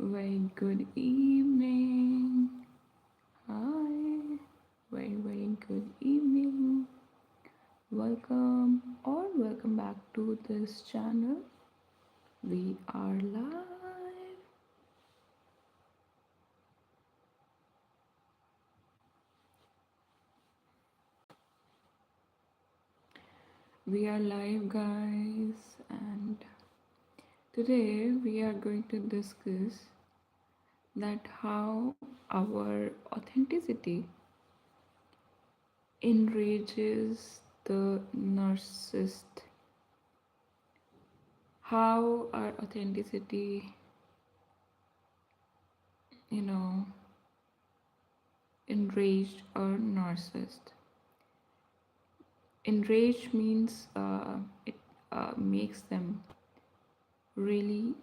Very good evening. Hi. Very good evening. Welcome or welcome back to this channel. We are live. We are live, guys, and today we are going to discuss that how our authenticity enrages the narcissist, how our authenticity, you know, enraged or narcissist. Enraged means it makes them really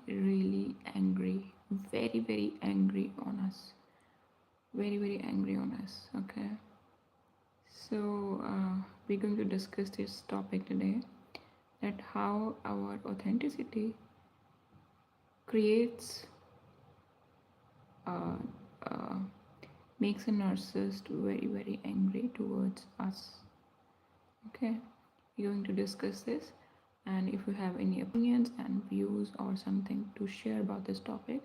angry, very angry on us, very angry on us. Okay, so we're going to discuss this topic today, that how our authenticity creates uh, uh, makes a narcissist very angry towards us. Okay, we're going to discuss this, and if you have any opinions and views or something to share about this topic,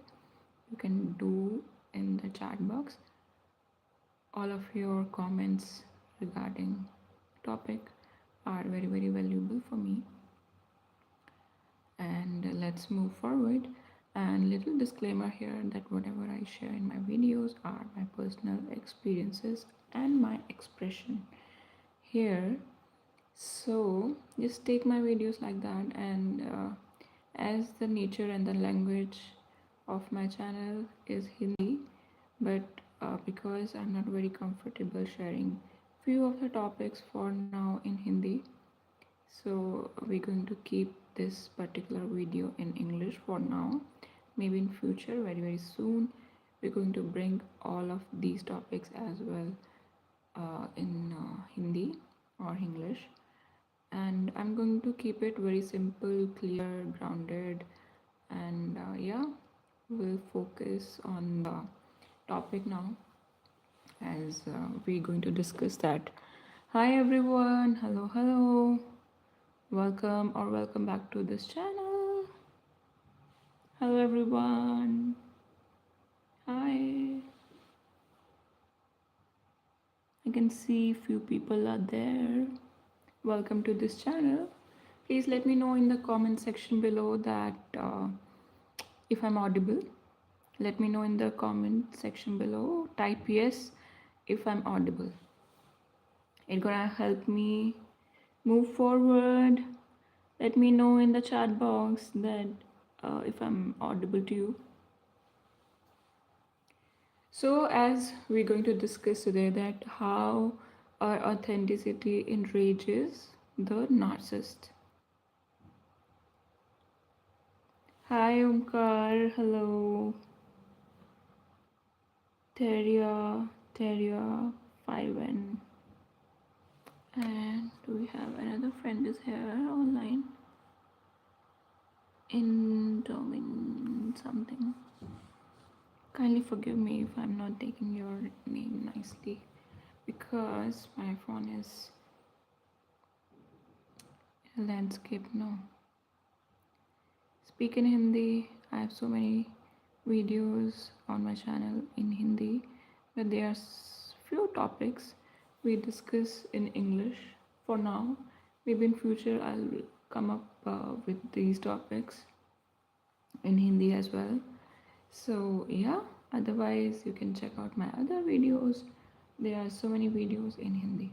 you can do in the chat box. All of your comments regarding topic are very valuable for me. And let's move forward. And little disclaimer here that whatever I share in my videos are my personal experiences and my expression here. So just take my videos like that, and as the nature and the language of my channel is Hindi, but because I'm not very comfortable sharing few of the topics for now in Hindi, so we're going to keep this particular video in English for now. Maybe in future, very soon, we're going to bring all of these topics as well in Hindi or English. And I'm going to keep it very simple, clear, grounded, and yeah, we'll focus on the topic now, as we're going to discuss that. Hi everyone, hello, welcome or welcome back to this channel. Hello everyone, hi. I can see few people are there. Welcome to this channel. Please let me know in the comment section below that if I'm audible. Let me know in the comment section below. Type yes if I'm audible. It's gonna help me move forward. Let me know in the chat box that if I'm audible to you. So as we're going to discuss today, that how our authenticity enrages the narcissist. Hi Omkar, hello. Teria 5N. And we have another friend is here online. Doing something. Kindly forgive me if I'm not taking your name nicely, because my phone is in a landscape now. Speak in Hindi. I have so many videos on my channel in Hindi, but there are few topics we discuss in English for now. Maybe in future I'll come up with these topics in Hindi as well. So yeah, otherwise you can check out my other videos. There are so many videos in Hindi.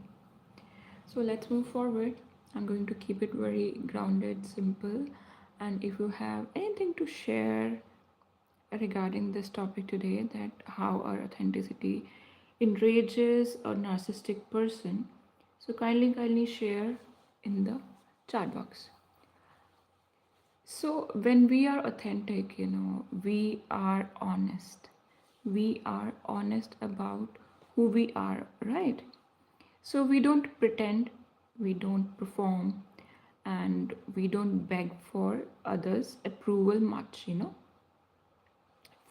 So let's move forward. I'm going to keep it very grounded, simple, and if you have anything to share regarding this topic today, that how our authenticity enrages a narcissistic person, so kindly share in the chat box. So when we are authentic, we are honest. We are honest about who we are, right? So we don't pretend, we don't perform, and we don't beg for others' approval much,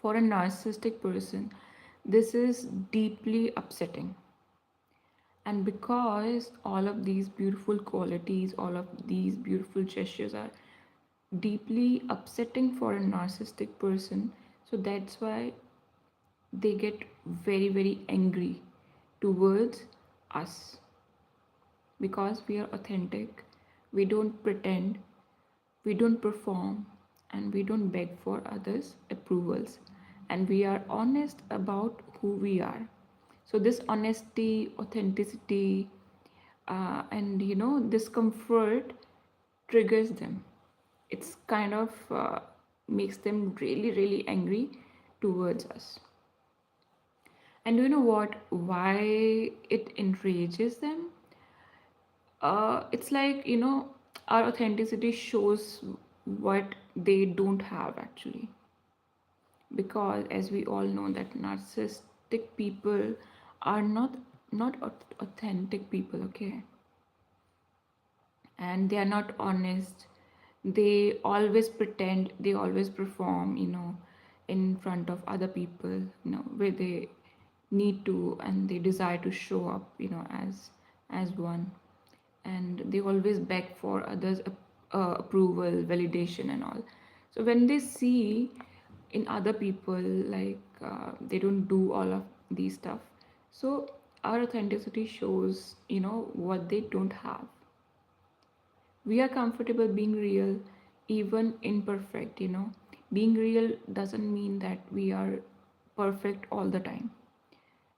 For a narcissistic person, this is deeply upsetting. And because all of these beautiful qualities, all of these beautiful gestures are deeply upsetting for a narcissistic person, so that's why they get very, very angry towards us, because we are authentic, we don't pretend, we don't perform, and we don't beg for others' approvals, and we are honest about who we are. So, this honesty, authenticity, and discomfort triggers them. It's kind of makes them really, really angry towards us. And you know what? Why it enrages them? It's like, our authenticity shows what they don't have actually. Because as we all know that narcissistic people are not authentic people, okay? And they are not honest. They always pretend, they always perform, in front of other people, where they need to and they desire to show up, as one. And they always beg for others approval, validation, and all. So when they see in other people, like, they don't do all of these stuff, so our authenticity shows, what they don't have. We are comfortable being real, even imperfect. Being real doesn't mean that we are perfect all the time.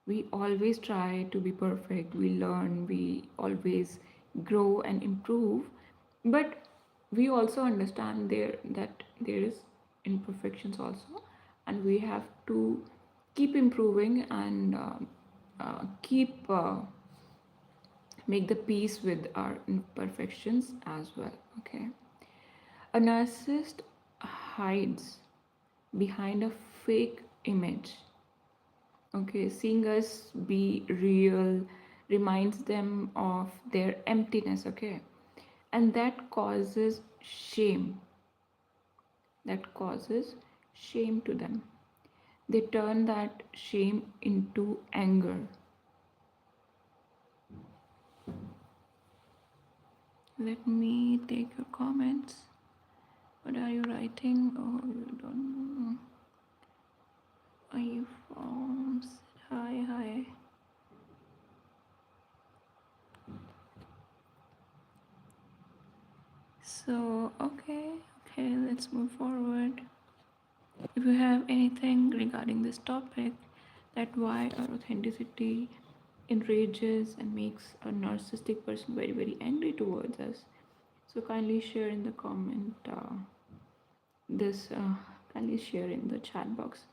We always try to be perfect, we learn, we always grow and improve, but we also understand that there is imperfections also, and we have to keep improving and keep make the peace with our imperfections as well, okay? A narcissist hides behind a fake image. Okay, seeing us be real reminds them of their emptiness, okay? And that causes shame. That causes shame to them. They turn that shame into anger. Let me take your comments. What are you writing? Oh, you don't know. Are you from? Hi, hi. So, okay, let's move forward. If you have anything regarding this topic, that why our authenticity enrages and makes a narcissistic person very, very angry towards us, so kindly share in the comment this kindly share in the chat box.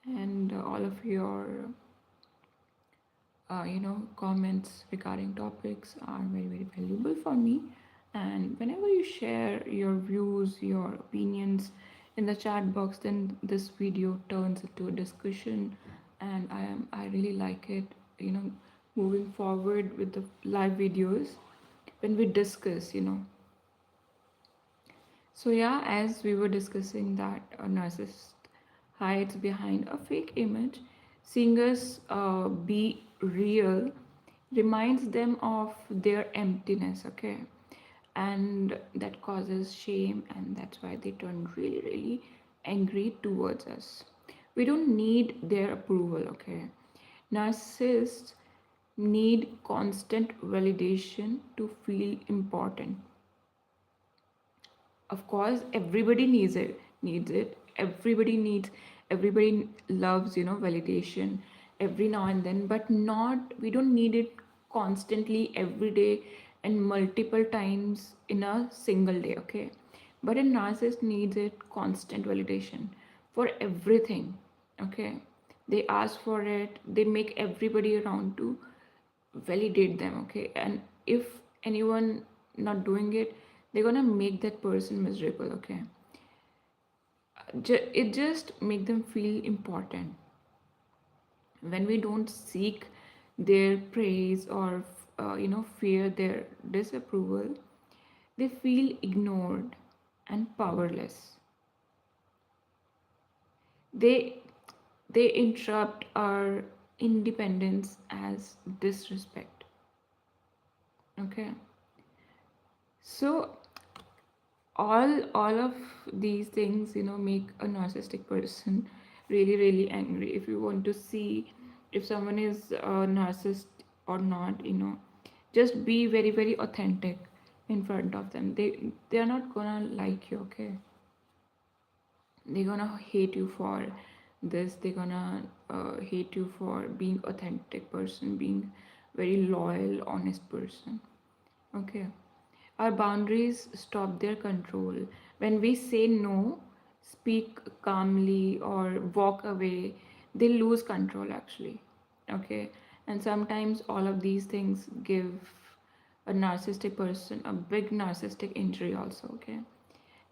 And all of your comments regarding topics are very, very valuable for me. And whenever you share your views, your opinions in the chat box, then this video turns into a discussion, and I really like it, moving forward with the live videos when we discuss. So yeah, as we were discussing that a narcissist hides behind a fake image, seeing us be real reminds them of their emptiness, okay? And that causes shame, and that's why they turn really, really angry towards us. We don't need their approval, okay? Narcissists need constant validation to feel important. Of course, everybody needs it. Everybody loves, validation every now and then, but not we don't need it constantly every day and multiple times in a single day, okay? But a narcissist needs it constant validation for everything, okay? They ask for it, they make everybody around to validate them, okay? And if anyone not doing it, they're gonna make that person miserable, okay? It just make them feel important. When we don't seek their praise or fear their disapproval, they feel ignored and powerless. they they interrupt our independence as disrespect. Okay, so all of these things, make a narcissistic person really really angry. If you want to see if someone is a narcissist or not, just be very very authentic in front of them. They are not gonna like you. Okay, they're gonna hate you for this. They're gonna hate you for being authentic person, being very loyal honest person. Okay, our boundaries stop their control. When we say no, speak calmly, or walk away, they lose control actually. Okay, and sometimes all of these things give a narcissistic person a big narcissistic injury also. Okay,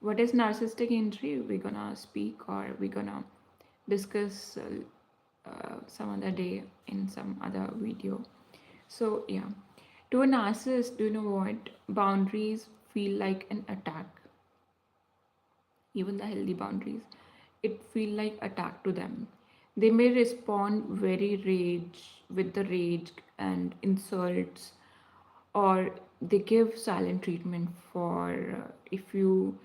what is narcissistic injury? We're gonna speak, or we're gonna discuss some other day in some other video. So, yeah, to a narcissist, do you know what? Boundaries feel like an attack. Even the healthy boundaries, it feel like attack to them. They may respond very rage with the rage and insults, or they give silent treatment for if you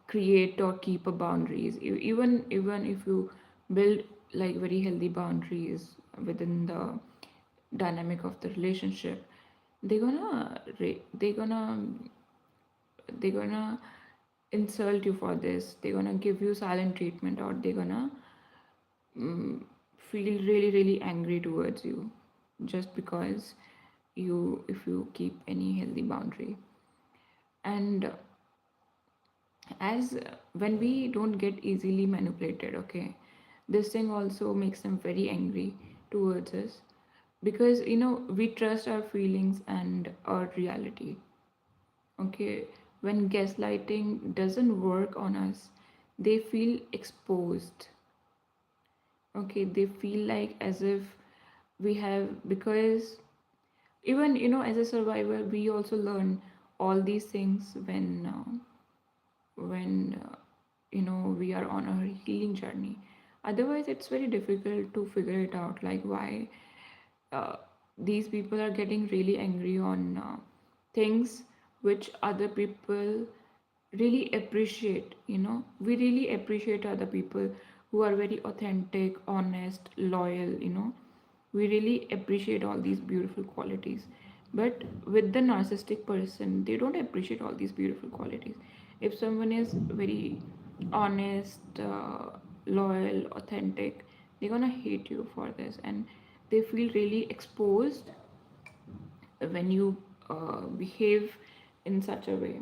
create or keep a boundaries. Even if you build like very healthy boundaries within the dynamic of the relationship, they're gonna they're gonna insult you for this. They're gonna give you silent treatment, or they're gonna mm, feel really really angry towards you just because you if you keep any healthy boundary. And as when we don't get easily manipulated, okay, this thing also makes them very angry towards us, because we trust our feelings and our reality. Okay, when gaslighting doesn't work on us, they feel exposed. Okay, they feel like as if we have, because even as a survivor we also learn all these things when we are on our healing journey. Otherwise it's very difficult to figure it out, like why uh, these people are getting really angry on things which other people really appreciate. We really appreciate other people who are very authentic, honest, loyal. We really appreciate all these beautiful qualities. But with the narcissistic person, they don't appreciate all these beautiful qualities. If someone is very honest, loyal, authentic, they're gonna hate you for this, and they feel really exposed when you behave in such a way.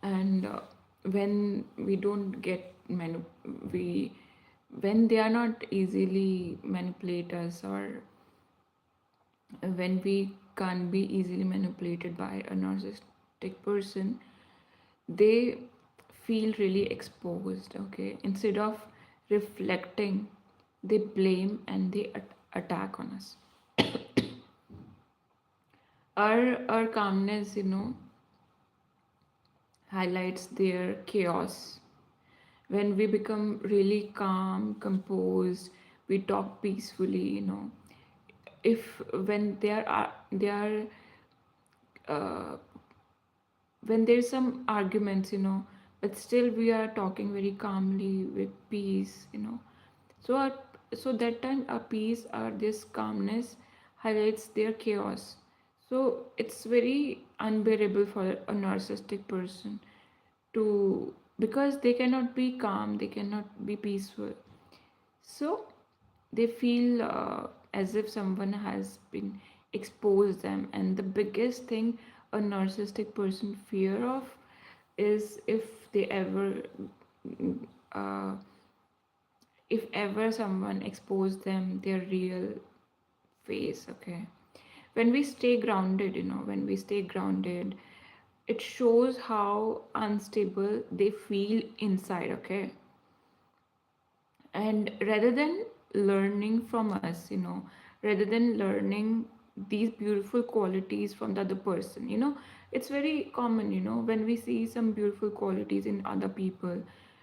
And when we don't get we when they are not easily manipulate us, or when we can't be easily manipulated by a narcissistic person, they feel really exposed. Okay, instead of reflecting, they blame and they attack on us. Our calmness, highlights their chaos. When we become really calm, composed, we talk peacefully. If when they are uh, when there's some arguments, but still we are talking very calmly with peace. So our, so that time our peace or this calmness highlights their chaos. So it's very unbearable for a narcissistic person to, because they cannot be calm, they cannot be peaceful. So they feel as if someone has been exposed them. And the biggest thing a narcissistic person fear of is they ever uh, if ever someone expose them their real face. Okay, when we stay grounded, when we stay grounded, it shows how unstable they feel inside. Okay, and rather than learning from us, rather than learning these beautiful qualities from the other person. It's very common, when we see some beautiful qualities in other people,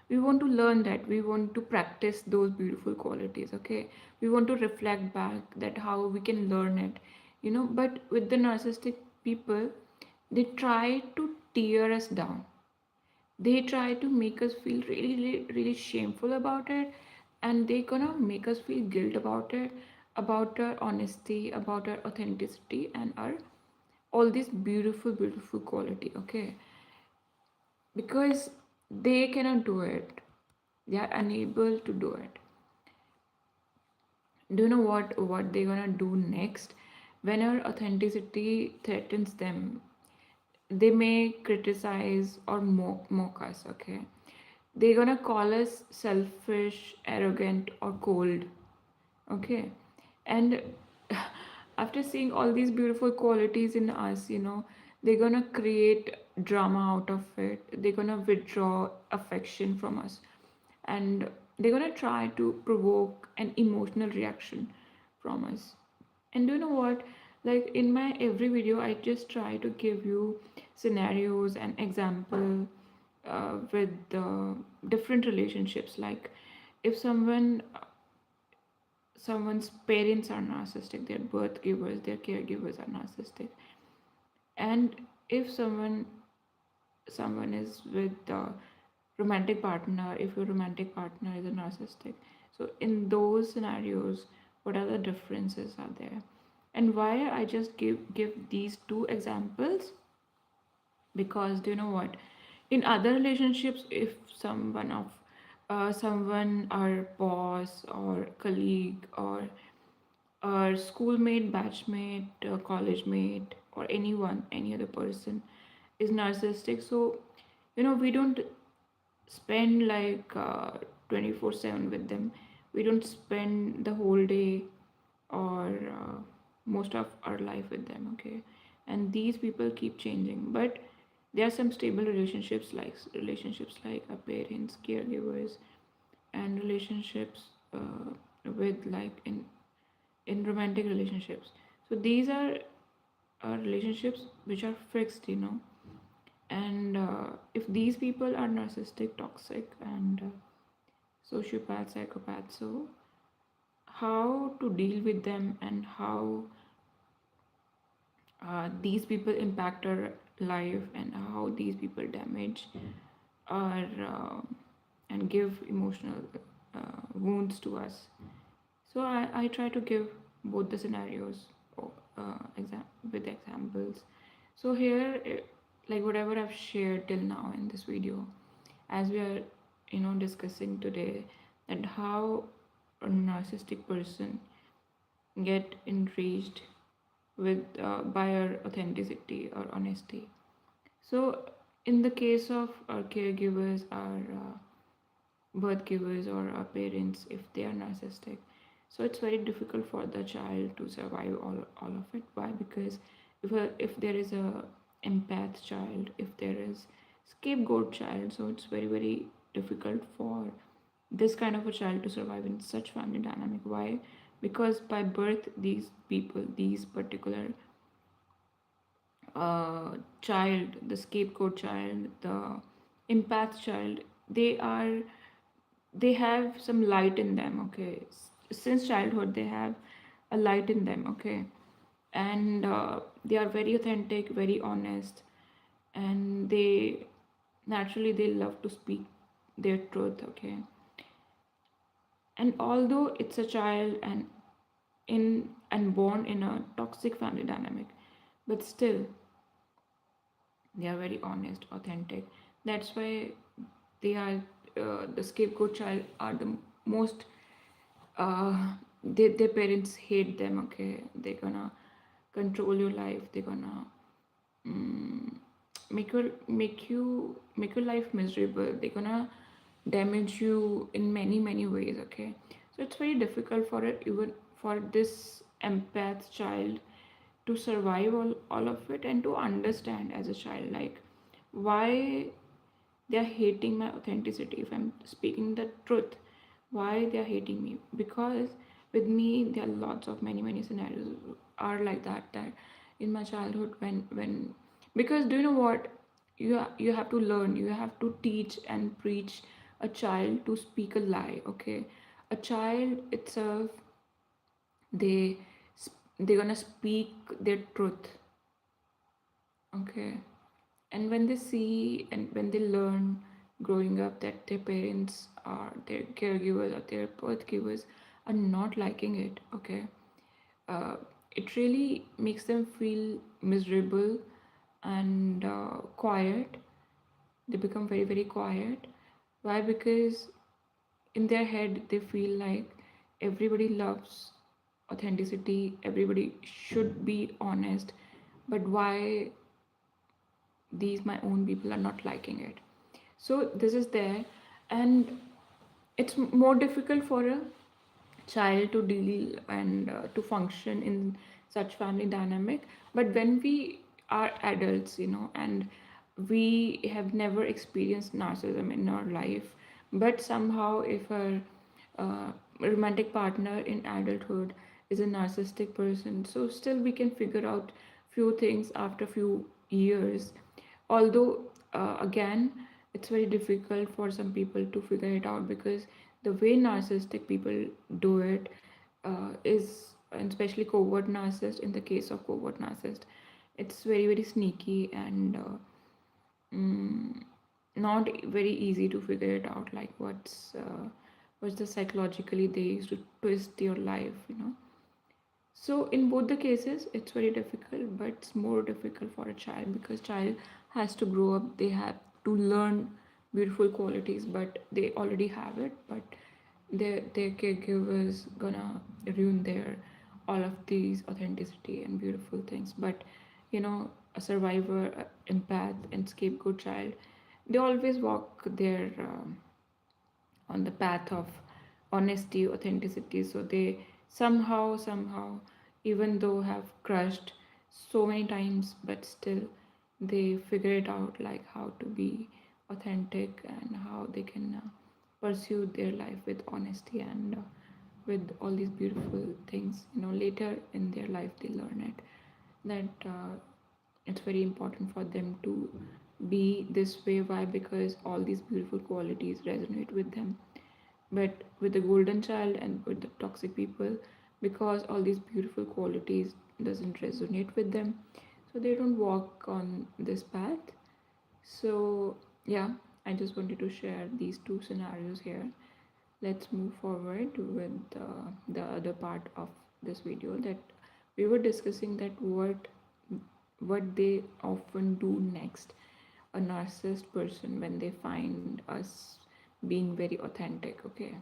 we want to learn that, we want to practice those beautiful qualities, okay? We want to reflect back that how we can learn it, but with the narcissistic people, they try to tear us down. They try to make us feel really, really, really shameful about it, and they gonna make us feel guilt about it, about our honesty, about our authenticity, and our all this beautiful, beautiful quality, okay? Because they cannot do it, they are unable to do it. Do you know what they're gonna do next? When our authenticity threatens them, they may criticize or mock us, okay? They're gonna call us selfish, arrogant, or cold, okay? And after seeing all these beautiful qualities in us, they're gonna create drama out of it. They're gonna withdraw affection from us, and they're gonna try to provoke an emotional reaction from us. And do you know what? Like in my every video, I just try to give you scenarios and example with different relationships. Like if someone's parents are narcissistic, their birth givers, their caregivers are narcissistic, and if someone is with a romantic partner, if your romantic partner is a narcissistic, so in those scenarios, what are the differences are there? And why I just give these two examples? Because do you know what, in other relationships, if someone, our boss or colleague or our schoolmate, batchmate, college mate, or anyone, any other person is narcissistic, so we don't spend like 24/7 with them. We don't spend the whole day or most of our life with them, okay? And these people keep changing, but there are some stable relationships like our parents, caregivers, and relationships with like in romantic relationships. So these are relationships which are fixed, and if these people are narcissistic, toxic, and sociopath, psychopath, so how to deal with them, and how these people impact our life, and how these people damage our and give emotional wounds to us. So I try to give both the scenarios with examples. So here, like whatever I've shared till now in this video, as we are, discussing today, that how a narcissistic person get enraged with by our authenticity or honesty. So in the case of our caregivers, our birth givers, or our parents, if they are narcissistic, so it's very difficult for the child to survive all of it. Why? Because if there is a empath child, if there is scapegoat child, so it's very, very difficult for this kind of a child to survive in such family dynamic. Why? Because by birth, these people, these particular child, the scapegoat child, the empath child, they have some light in them, okay? Since childhood, they have a light in them, okay? And they are very authentic, very honest, and they love to speak their truth, okay? And although it's a child and born in a toxic family dynamic, but still they are very honest, authentic. That's why they are the scapegoat child are the most their parents hate them, okay? They're gonna control your life, they're gonna mm, make your life miserable, they're gonna damage you in many, many ways, okay? So it's very difficult for it, even for this empath child, to survive all of it, and to understand as a child, like why they're hating my authenticity. If I'm speaking the truth, why they're hating me? Because With me, there are lots of many scenarios are like that, that in my childhood, when because do you know what, you have to learn, you have to teach and preach a child to speak a lie. Okay, a child itself, they they're gonna speak their truth. Okay, and when they see and when they learn growing up that their parents or their caregivers or their birth givers are not liking it. Okay, uh, it really makes them feel miserable and quiet. They become very quiet. Why? Because in their head they feel like everybody loves authenticity, everybody should be honest, but why these my own people are not liking it? So this is there, and it's more difficult for a child to deal and to function in such family dynamic. But when we are adults, and we have never experienced narcissism in our life, but somehow if our romantic partner in adulthood is a narcissistic person, so still we can figure out few things after few years. Although again, it's very difficult for some people to figure it out, because the way narcissistic people do it is, and especially covert narcissist, in the case of covert narcissist, it's very sneaky and mm, not very easy to figure it out, like what's the psychologically they used to twist your life. So in both the cases, it's very difficult, but it's more difficult for a child, because child has to grow up. They have to learn beautiful qualities, but they already have it. But their caregivers gonna ruin their all of these authenticity and beautiful things. But a survivor, empath, and scapegoat child, they always walk their on the path of honesty, authenticity. So they somehow, even though have crushed so many times, but still they figure it out, like how to be authentic and how they can pursue their life with honesty and with all these beautiful things. Later in their life, they learn it, that it's very important for them to be this way. Why? Because all these beautiful qualities resonate with them. But with the golden child and with the toxic people, because all these beautiful qualities doesn't resonate with them, so they don't walk on this path. So yeah, I just wanted to share these two scenarios here. Let's move forward with the other part of this video, that we were discussing, that what they often do next, a narcissist person, when they find us being very authentic. Okay,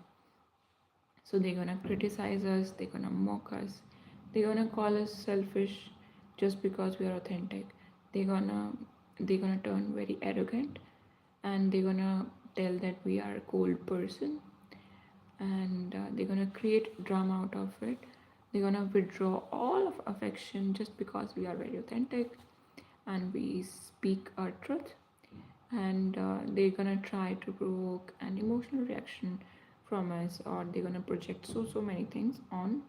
so they're gonna criticize us, they're gonna mock us, they're gonna call us selfish just because we are authentic. They're gonna turn very arrogant, and they're gonna tell that we are a cold person, and they're gonna create drama out of it. They're gonna withdraw all of affection just because we are very authentic and we speak our truth, and they're gonna try to provoke an emotional reaction from us, or they're gonna project so many things on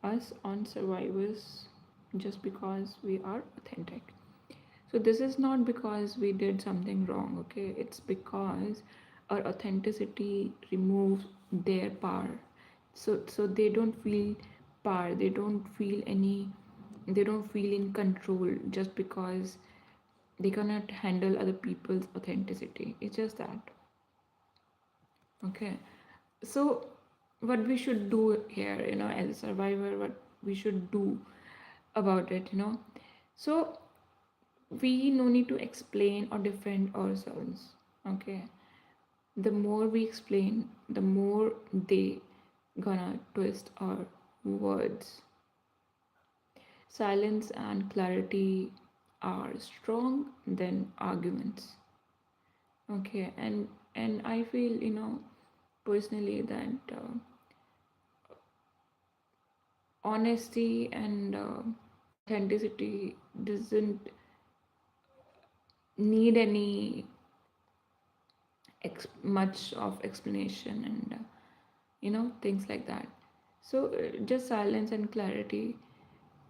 us, on survivors, just because we are authentic. So this is not because we did something wrong. Okay, it's because our authenticity removes their power. So they don't feel power, they don't feel in control, just because they cannot handle other people's authenticity. It's just that. Okay, so what we should do here, as a survivor, what we should do about it. So we no need to explain or defend ourselves. Okay, the more we explain, the more they gonna twist our words. Silence and clarity are strong than arguments. Okay, and I feel, personally, that honesty and authenticity doesn't need any much of explanation and things like that. So just silence and clarity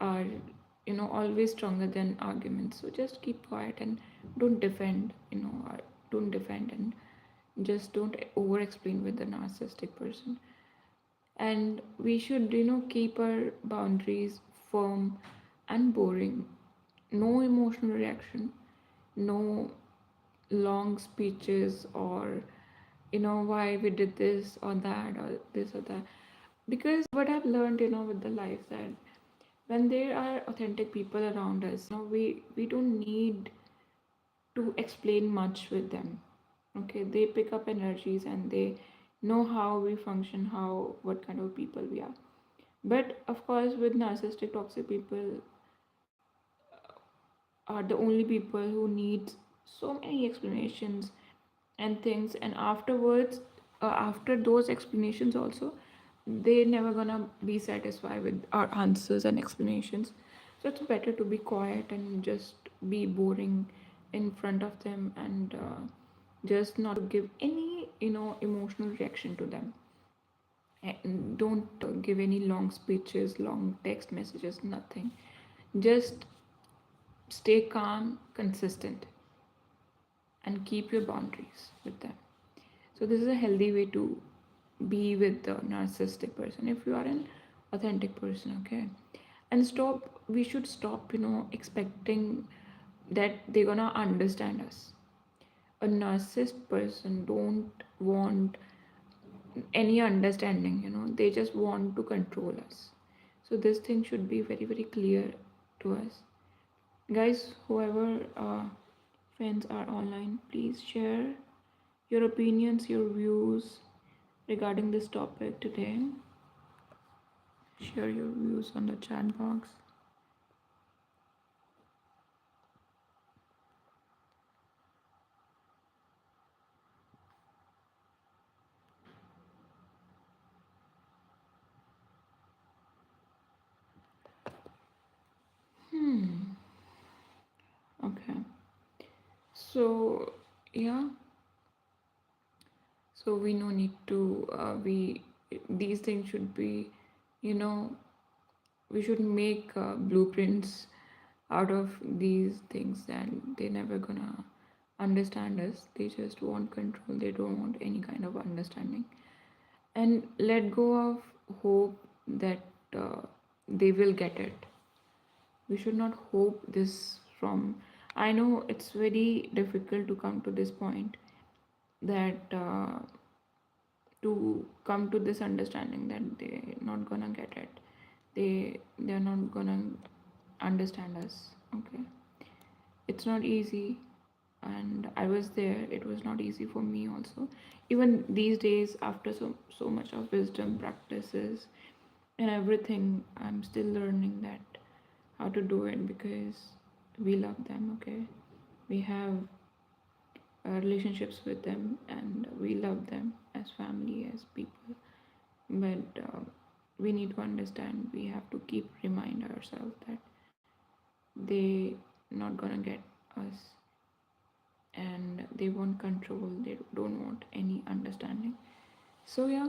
are, always stronger than arguments. So just keep quiet and don't defend, or don't defend, and just don't over explain with the narcissistic person. And we should, keep our boundaries firm and boring. No emotional reaction, no long speeches, or why we did this or that or this or that. Because what I've learned, with the life, that when there are authentic people around us, we don't need to explain much with them. Okay, they pick up energies and they know how we function, how what kind of people we are. But of course, with narcissistic toxic people are the only people who need so many explanations and things, and afterwards, after those explanations also, they never gonna be satisfied with our answers and explanations. So it's better to be quiet and just be boring in front of them, and just not give any emotional reaction to them. And don't give any long speeches, long text messages, nothing. Just stay calm, consistent, and keep your boundaries with them. So this is a healthy way to be with the narcissistic person if you are an authentic person, okay? And stop, we should stop, expecting that they're gonna understand us. A narcissist person don't want any understanding, they just want to control us. So this thing should be very, very clear to us. Guys, whoever friends are online, please share your opinions, your views regarding this topic today. Share your views on the chat box. Okay. So yeah, so we no need to we these things should be, you know, we should make blueprints out of these things, and they never gonna understand us. They just want control. They don't want any kind of understanding. And let go of hope that uh, they will get it. We should not hope this from, I know it's very difficult to come to this point, that to come to this understanding that they're not gonna get it, they're not gonna understand us. Okay, it's not easy, and I was there. It was not easy for me also. Even these days, after so much of wisdom practices and everything, I'm still learning that how to do it, because we love them. Okay, we have relationships with them, and we love them as family, as people. But we need to understand, we have to keep remind ourselves that they not gonna get us, and they want control. They don't want any understanding. So yeah,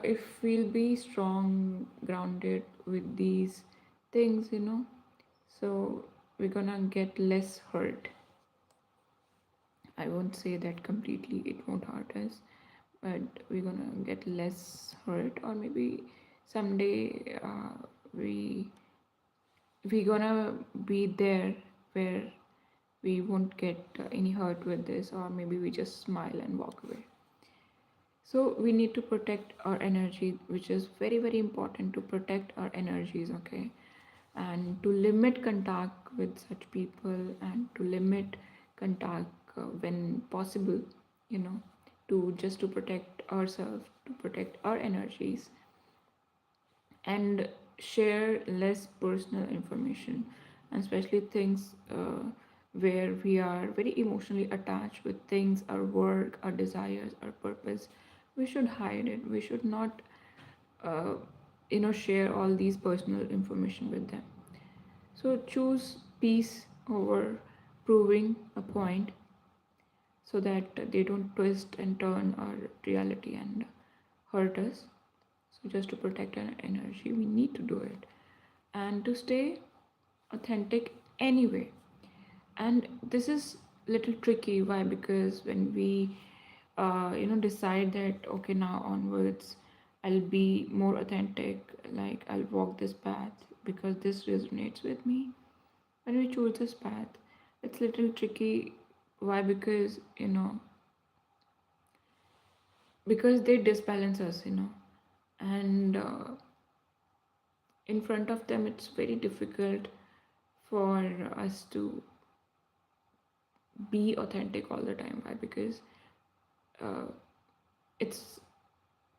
if we'll be strong, grounded with these things, so we're gonna get less hurt. I won't say that completely it won't hurt us, but we're gonna get less hurt, or maybe someday we gonna be there where we won't get any hurt with this, or maybe we just smile and walk away. So we need to protect our energy, which is very, very important, to protect our energies, okay? And to limit contact with such people, and to limit contact when possible, you know, to just to protect ourselves, to protect our energies, and share less personal information, and especially things where we are very emotionally attached with things, our work, our desires, our purpose. We should hide it. We should not uh, share all these personal information with them. So choose peace over proving a point, so that they don't twist and turn our reality and hurt us. So just to protect our energy, we need to do it. And to stay authentic anyway. And this is little tricky. Why? Because when we decide that okay, now onwards I'll be more authentic, like I'll walk this path because this resonates with me. When we choose this path, it's little tricky. Why? Because because they disbalance us, and in front of them it's very difficult for us to be authentic all the time. Why? Because uh, it's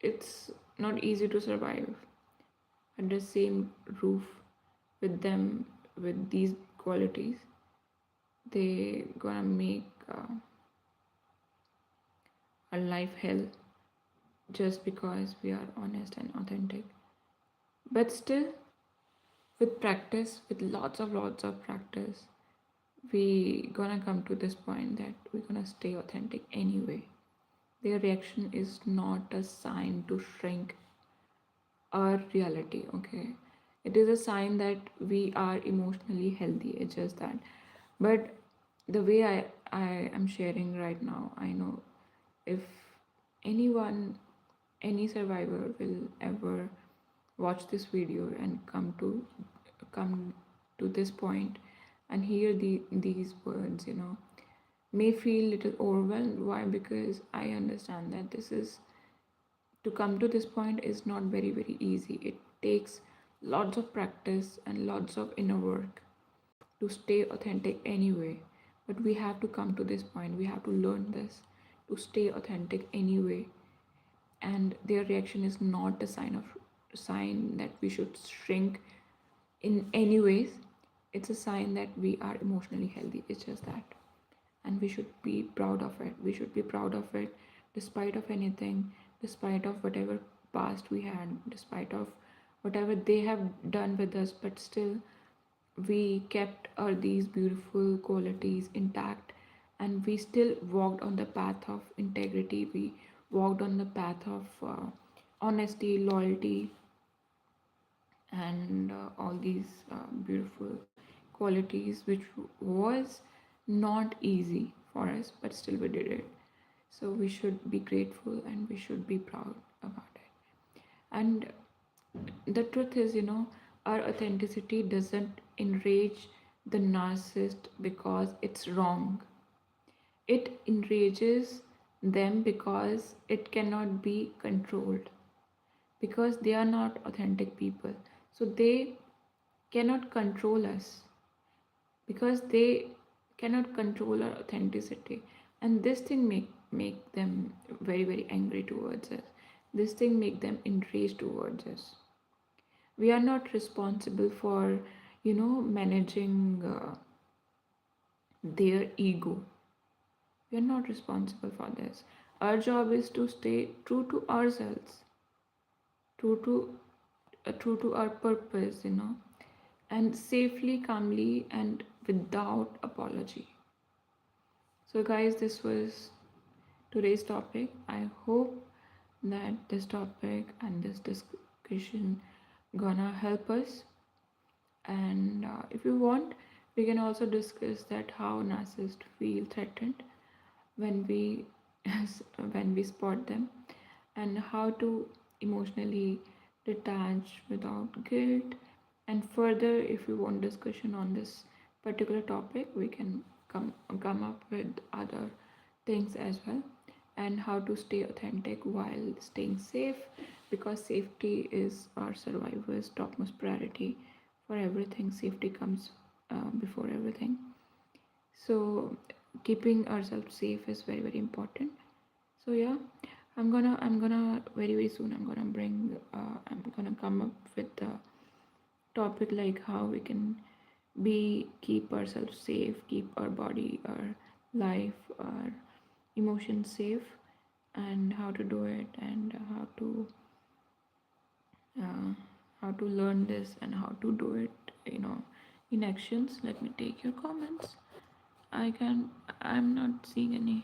it's not easy to survive under same roof with them with these qualities. They gonna make our life hell just because we are honest and authentic. But still, with practice, with lots of practice, we gonna come to this point that we're gonna stay authentic anyway. Their reaction is not a sign to shrink our reality, okay? It is a sign that we are emotionally healthy. It's just that. But the way I am sharing right now, I know if anyone, any survivor will ever watch this video and come to this point and hear these words, may feel little overwhelmed. Why? Because I understand that this is to come to this point is not very easy. It takes lots of practice and lots of inner work to stay authentic anyway. But we have to come to this point. We have to learn this to stay authentic anyway. And their reaction is not a sign that we should shrink in any ways. It's a sign that we are emotionally healthy. It's just that. And we should be proud of it. We should be proud of it despite of anything, despite of whatever past we had, despite of whatever they have done with us, but still we kept our these beautiful qualities intact, and we still walked on the path of integrity. We walked on the path of honesty, loyalty, and all these beautiful qualities, which was not easy for us, but still we did it. So we should be grateful and we should be proud about it. And the truth is, our authenticity doesn't enrage the narcissist because it's wrong. It enrages them because it cannot be controlled, because they are not authentic people. So they cannot control us because they cannot control our authenticity. And this thing make them very angry towards us. This thing make them enraged towards us. We are not responsible for managing their ego. We are not responsible for this. Our job is to stay true to ourselves, true to true to our purpose, and safely, calmly, and without apology. So, guys, this was today's topic. I hope that this topic and this discussion gonna help us. And if you want, we can also discuss that how narcissists feel threatened when we when we spot them, and how to emotionally detach without guilt. And further, if you want discussion on this particular topic, we can come up with other things as well, and how to stay authentic while staying safe, because safety is our survivor's topmost priority. For everything, safety comes before everything. So keeping ourselves safe is very important. So yeah, I'm gonna very soon I'm gonna come up with the topic like how we can be keep ourselves safe, keep our body, our life, our emotions safe, and how to do it, and uh, how to learn this and how to do it, in actions. Let me take your comments. I'm not seeing any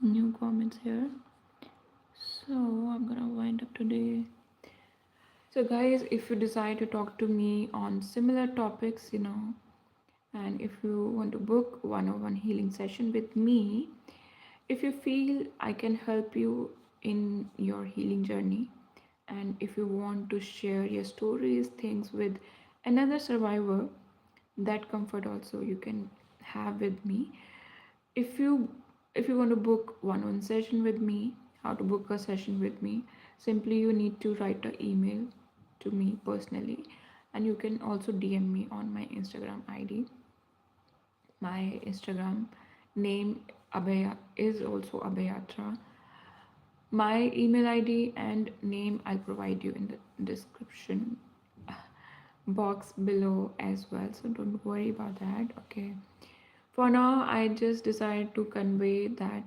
new comments here. So I'm gonna wind up today So, guys, if you decide to talk to me on similar topics, and if you want to book one-on-one healing session with me, if you feel I can help you in your healing journey, and if you want to share your stories, things with another survivor, that comfort also you can have with me. If you want to book one-on-one session with me, how to book a session with me, simply you need to write an email to me personally, and you can also DM me on my Instagram ID. My Instagram name Abhaya is also AbhayaTra. My email ID and name I'll provide you in the description box below as well, so don't worry about that. Okay, for now I just decided to convey that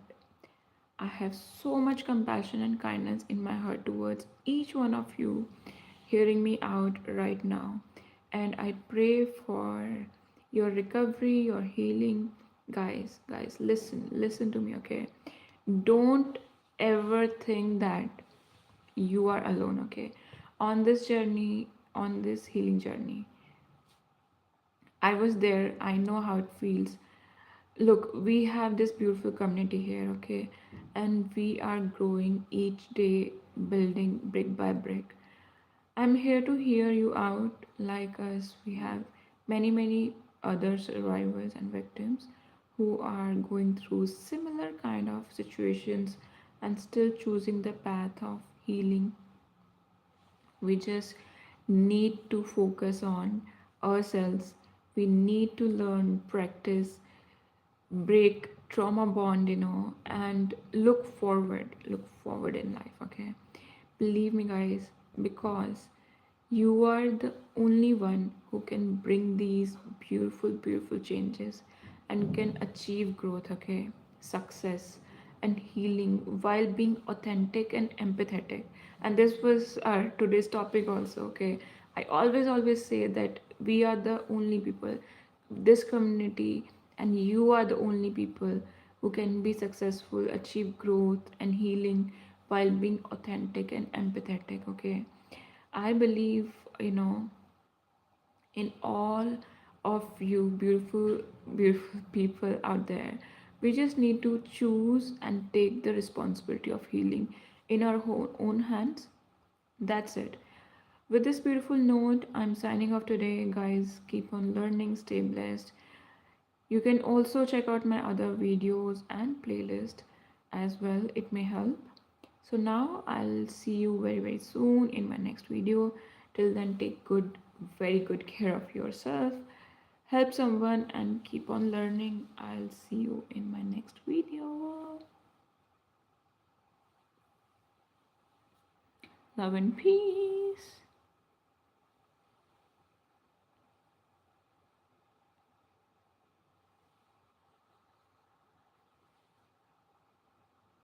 I have so much compassion and kindness in my heart towards each one of you hearing me out right now. And I pray for your recovery, your healing. Guys, listen to me, okay? Don't ever think that you are alone, okay? On this journey, on this healing journey, I was there, I know how it feels. Look, we have this beautiful community here, okay? And we are growing each day, building brick by brick. I'm here to hear you out. Like us, we have many other survivors and victims who are going through similar kind of situations and still choosing the path of healing. We just need to focus on ourselves. We need to learn, practice, break trauma bond, and look forward in life, okay? Believe me, guys, because you are the only one who can bring these beautiful changes and can achieve growth, okay? Success and healing while being authentic and empathetic. And this was our today's topic also, okay? I always say that we are the only people, this community, and you are the only people who can be successful, achieve growth and healing while being authentic and empathetic, okay? I believe, in all of you beautiful people out there. We just need to choose and take the responsibility of healing in our own hands. That's it. With this beautiful note, I'm signing off today, guys. Keep on learning, stay blessed. You can also check out my other videos and playlist as well, it may help. So now I'll see you very soon in my next video. Till then, take very good care of yourself, help someone, and keep on learning. I'll see you in my next video. Love and peace.